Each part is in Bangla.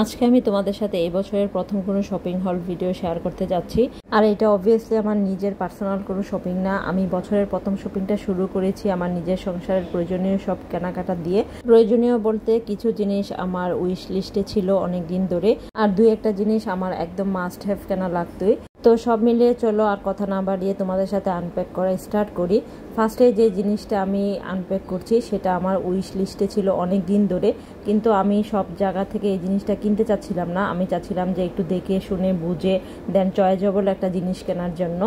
আজকে আমি তোমাদের সাথে এই বছরের প্রথম কোনো শপিং হল ভিডিও শেয়ার করতে যাচ্ছি। আর এটা অবভিয়াসলি আমার নিজের পার্সোনাল কোনো শপিং না। আমি বছরের প্রথম শপিংটা শুরু করেছি আমার নিজের সংসারের প্রয়োজনীয় সব কেনাকাটা দিয়ে। প্রয়োজনীয় বলতে কিছু জিনিস আমার উইশ লিস্টে ছিল অনেক দিন ধরে, আর দুই একটা জিনিস আমার একদম মাস্ট হ্যাভ কেনা লাগতোই। তো সব মিলিয়ে চলো আর কথা না বাড়িয়ে তোমাদের সাথে আনপ্যাক করা স্টার্ট করি। ফার্স্টে যে জিনিসটা আমি আনপ্যাক করছি সেটা আমার উইশ লিস্টে ছিল অনেক দিন ধরে, কিন্তু আমি সব জায়গা থেকে এই জিনিসটা কিনতে চাচ্ছিলাম না। আমি চাচ্ছিলাম যে একটু দেখে শুনে বুঝে দেন চয়েজেবল একটা জিনিস কেনার জন্য।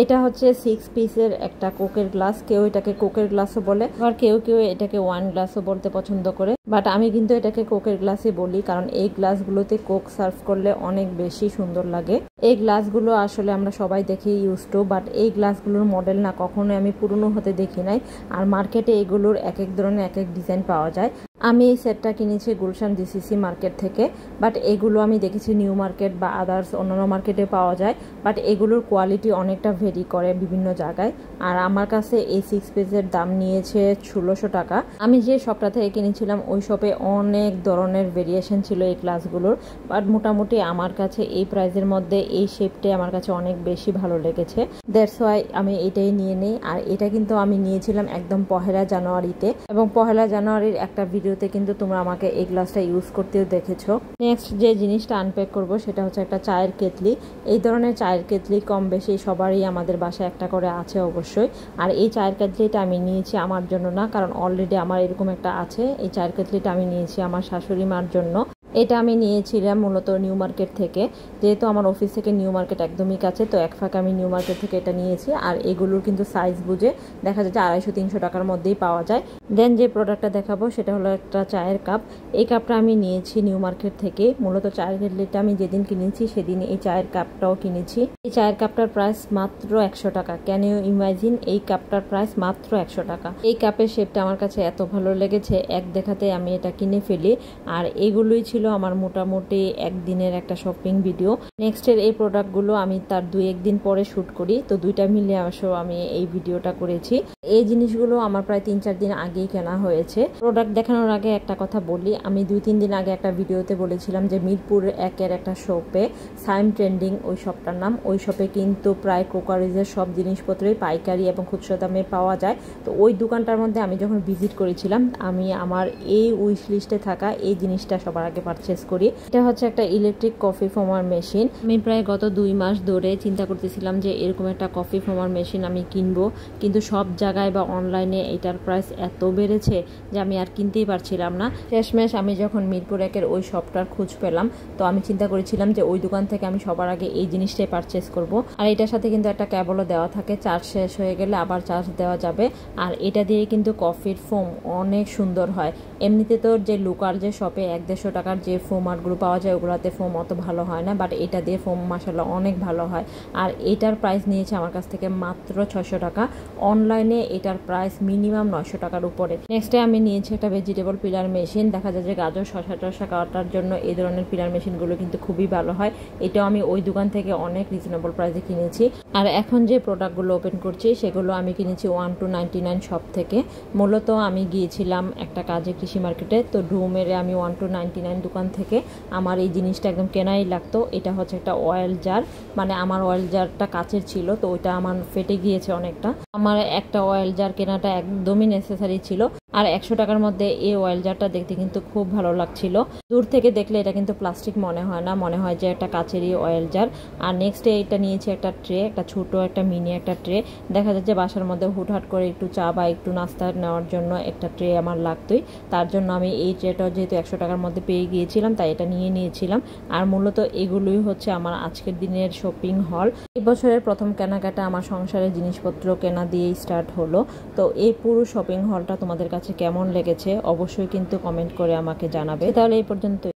এটা হচ্ছে 6 পিসের একটা কোকের গ্লাস। কেউ এটাকে কোকের গ্লাসও বলে, আর কেউ কেউ এটাকে ওয়াইন গ্লাসও বলতে পছন্দ করে, বাট আমি কিন্তু এটাকে কোকের গ্লাসই বলি, কারণ এই গ্লাসগুলোতে কোক সার্ভ করলে অনেক বেশি সুন্দর লাগে। এই গ্লাসগুলো আসলে আমরা সবাই দেখি ইউজ টু, বাট এই গ্লাসগুলোর মডেল না কখনোই আমি পুরনো হতে দেখি নাই। আর মার্কেটে এগুলোর এক এক ধরনের এক এক ডিজাইন পাওয়া যায়। আমি এই সেটটা কিনেছি গুলশান জিসিসি মার্কেট থেকে, বাট এগুলো আমি দেখেছি নিউ মার্কেট বা আদার্স অন্যান্য মার্কেটে পাওয়া যায়, বাট এগুলোর কোয়ালিটি অনেকটা ভেরি করে বিভিন্ন জায়গায়। আর আমার কাছে এই 6 পিসের দাম নিয়েছে 1600 টাকা। আমি যে শপটা থেকে কিনেছিলাম ওই শপে অনেক ধরনের ভেরিয়েশন ছিল এই গ্লাসগুলোর, বাট মোটামুটি আমার কাছে এই প্রাইসের মধ্যে এই শেপটাই আমার কাছে অনেক বেশি ভালো লেগেছে। দ্যাটস ওয়াই আমি এটাই নিয়ে নেই। আর এটা কিন্তু আমি নিয়েছিলাম একদম 1 জানুয়ারিতে, এবং 1 জানুয়ারির একটা ভিডিওতে কিন্তু তোমরা আমাকে এই গ্লাসটা ইউজ করতেও দেখেছো। নেক্সট যে জিনিসটা আনপ্যাক করব সেটা হচ্ছে একটা চায়ের কেতলি। এই ধরনের চায়ের কেতলি কম বেশি সবারই আমাদের বাসায় একটা করে আছে অবশ্যই। আর এই চায়ের কেতলিটা আমি নিয়েছি আমার জন্য না, কারণ অলরেডি আমার এরকম একটা আছে। এই চায়ের কেতলিটা আমি নিয়েছি আমার শাশুড়ি মার জন্য। এটা আমি নিয়েছিলাম মূলত নিউ মার্কেট থেকে, যেহেতু আমার অফিস থেকে নিউ মার্কেট একদমই কাছে, তো এক ফাঁকে আমি নিউ মার্কেট থেকে এটা নিয়েছি। আর এগুলোর কিন্তু সাইজ বুঝে দেখা যায় যে 250-300 টাকার মধ্যেই পাওয়া যায়। দেন যে প্রোডাক্টটা দেখাবো সেটা হলো একটা চায়ের কাপ। এই কাপটা আমি নিয়েছি নিউ মার্কেট থেকে। মূলত চায়ের কেটলিটা আমি যেদিন কিনেছি সেদিন এই চায়ের কাপটাও কিনেছি। এই চায়ের কাপটার প্রাইস মাত্র 100 টাকা। ক্যান ইউ ইমাজিন, এই কাপটার প্রাইস মাত্র 100 টাকা। এই কাপের শেপটা আমার কাছে এত ভালো লেগেছে, এক দেখাতে আমি এটা কিনে ফেলি। আর এগুলোই ছিল আমার মোটামুটি একদিনের একটা শপিং ভিডিও। নেক্সটের এই প্রোডাক্টগুলো আমি তার 2-1 দিন পরে শ্যুট করি, তো দুইটা মিলে আমি এই ভিডিওটা করেছি। এই জিনিসগুলো আমার প্রায় 3-4 দিন আগেই কেনা হয়েছে। প্রোডাক্ট দেখানোর আগে একটা কথা বলি, আমি 2-3 দিন আগে একটা ভিডিওতে বলেছিলাম যে মিরপুর 1-এর একটা শপে, সাইম ট্রেন্ডিং ওই শপটার নাম, ওই শপে কিন্তু প্রায় ক্রোকারিজের সব জিনিসপত্রই পাইকারি এবং খুচরা দামে পাওয়া যায়। তো ওই দোকানটার মধ্যে আমি যখন ভিজিট করেছিলাম, আমি আমার এই উইশ লিস্টে থাকা এই জিনিসটা সবার আগে পারচেস করি। এটা হচ্ছে একটা ইলেকট্রিক কফি ফোমার মেশিন। আমি প্রায় গত 2 মাস ধরে চিন্তা করতেছিলাম যে এরকম একটা কফি ফোমার মেশিন আমি কিনবো, কিন্তু সব জায়গায় বা অনলাইনে এটার প্রাইস এত বেড়েছে যে আমি আর কিনতেই পারছিলাম না। শেষমেশ আমি যখন মিরপুর 1-এর ওই শপটার খোঁজ পেলাম, তো আমি চিন্তা করেছিলাম যে ওই দোকান থেকে আমি সবার আগে এই জিনিসটাই পারচেস করব। আর এটার সাথে কিন্তু একটা কেবলও দেওয়া থাকে, চার্জ শেষ হয়ে গেলে আবার চার্জ দেওয়া যাবে। আর এটা দিয়ে কিন্তু কফির ফোম অনেক সুন্দর হয়। এমনিতে তো যে লোকাল যে শপে 100-150 টাকার যে ফোম আর্টগুলো পাওয়া যায় ওগুলোতে ফোম অত ভালো হয় না, বাট এটা দিয়ে ফোম মাশাআল্লাহ অনেক ভালো হয়। আর এটার প্রাইস নিয়েছে আমার কাছ থেকে মাত্র 600 টাকা। অনলাইনে এটার প্রাইস মিনিমাম 900 টাকার উপরে। নেক্সটে আমি নিয়েছি একটা ভেজিটেবল পিলার মেশিন। দেখা যায় যে গাজর শসা টসা কাটার জন্য এই ধরনের পিলার মেশিনগুলো কিন্তু খুবই ভালো হয়। এটাও আমি ওই দোকান থেকে অনেক রিজনেবল প্রাইসে কিনেছি। আর এখন যে প্রোডাক্টগুলো ওপেন করছি সেগুলো আমি কিনেছি 1299 শপ থেকে। মূলত আমি গিয়েছিলাম একটা কাজে কৃষি মার্কেটে, তো ঢুমেরে আমি 1299 দোকান থেকে আমার এই জিনিসটা একদম কেনাই লাগতো। এটা হচ্ছে একটা অয়েল জার, মানে আমার অয়েল জারটা কাচের ছিল, তো ওইটা আমার ফেটে গিয়েছে অনেকটা। আমার একটা অয়েল জার কেনাটা একদমই নেসেসারি ছিল। আর 100 টাকার মধ্যে এই অয়েল জারটা দেখতে কিন্তু খুব ভালো লাগছিল। দূর থেকে দেখলে এটা কিন্তু প্লাস্টিক মনে হয় না, মনে হয় যে একটা কাচেরই অয়েল জার। আর নেক্সট এটা নিয়েছি একটা ট্রে, একটা ছোট একটা মিনি একটা ট্রে। দেখা যাচ্ছে বাসার মধ্যে হুটহাট করে একটু চা বা একটু নাস্তা নেওয়ার জন্য একটা ট্রে আমার লাগতোই। তার জন্য আমি এই ট্রেটাও যেহেতু 100 টাকার মধ্যে পেয়ে গিয়েছিলাম তাই এটা নিয়ে নিয়েছিলাম। আর মূলত এগুলোই হচ্ছে আমার আজকের দিনের শপিং হল। এই বছরের প্রথম কেনাকাটা আমার সংসারের জিনিসপত্র কেনা দিয়েই স্টার্ট হলো। তো এই পুরো শপিং হলটা তোমাদের কাছে কেমন লেগেছে অবশ্যই কিন্তু কমেন্ট করে আমাকে জানাবে। তাহলে এই পর্যন্ত।